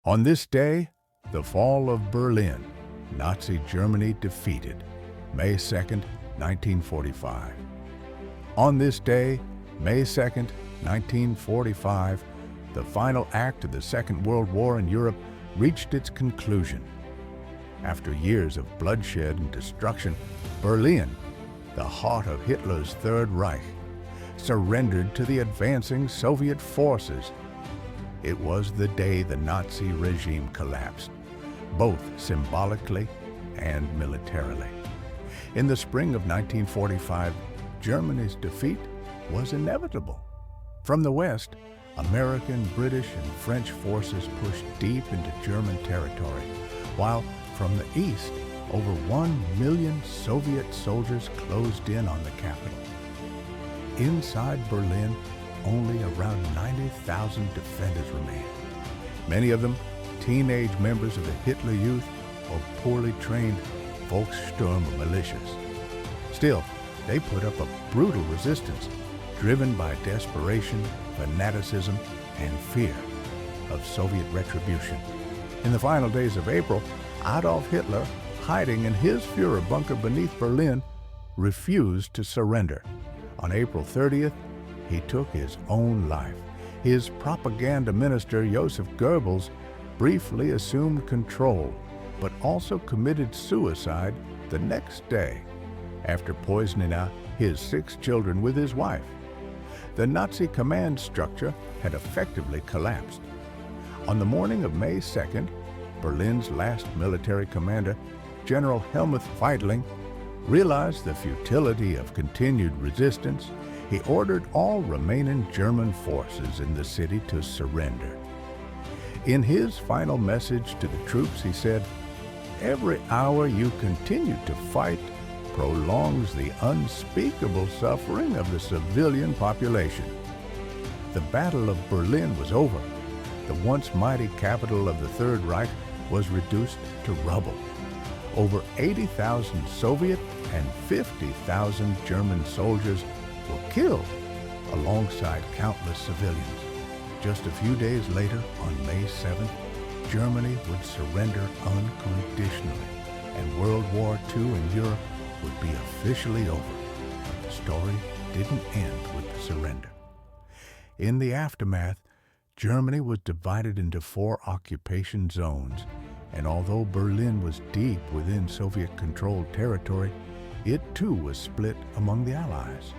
On this day, the fall of Berlin, Nazi Germany defeated, May 2nd, 1945. On this day, May 2nd, 1945, the final act of the Second World War in Europe reached its conclusion. After years of bloodshed and destruction, Berlin, the heart of Hitler's Third Reich, surrendered to the advancing Soviet forces. It was the day the Nazi regime collapsed, both symbolically and militarily. In the spring of 1945, Germany's defeat was inevitable. From the west, American, British, and French forces pushed deep into German territory, while from the east, over 1 million Soviet soldiers closed in on the capital. Inside Berlin, only around 90,000 defenders remained, many of them teenage members of the Hitler Youth or poorly trained Volkssturm militias. Still, they put up a brutal resistance, driven by desperation, fanaticism, and fear of Soviet retribution. In the final days of April, Adolf Hitler, hiding in his Führer bunker beneath Berlin, refused to surrender. On April 30th, he took his own life. His propaganda minister, Joseph Goebbels, briefly assumed control, but also committed suicide the next day after poisoning out his 6 children with his wife. The Nazi command structure had effectively collapsed. On the morning of May 2nd, Berlin's last military commander, General Helmuth Weidling, realized the futility of continued resistance. He ordered all remaining German forces in the city to surrender. In his final message to the troops, he said, "Every hour you continue to fight prolongs the unspeakable suffering of the civilian population." The Battle of Berlin was over. The once mighty capital of the Third Reich was reduced to rubble. Over 80,000 Soviet and 50,000 German soldiers were killed, alongside countless civilians. Just a few days later, on May 7th, Germany would surrender unconditionally, and World War II in Europe would be officially over. But the story didn't end with the surrender. In the aftermath, Germany was divided into 4 occupation zones, and although Berlin was deep within Soviet-controlled territory, it too was split among the Allies.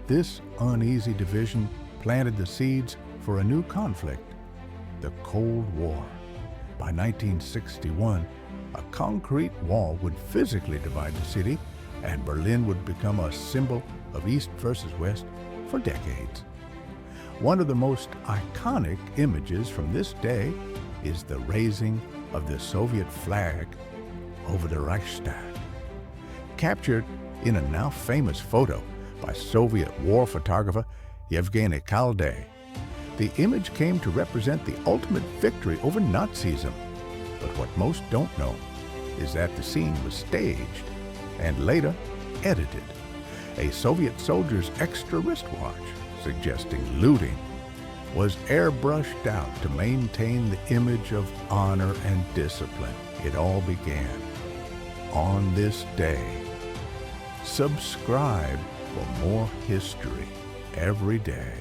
This uneasy division planted the seeds for a new conflict, the Cold War. By 1961, a concrete wall would physically divide the city, and Berlin would become a symbol of East versus West for decades. One of the most iconic images from this day is the raising of the Soviet flag over the Reichstag. Captured in a now famous photo by Soviet war photographer Yevgeny Khalday, the image came to represent the ultimate victory over Nazism. But what most don't know is that the scene was staged and later edited. A Soviet soldier's extra wristwatch, suggesting looting, was airbrushed out to maintain the image of honor and discipline. It all began on this day. Subscribe for more history every day.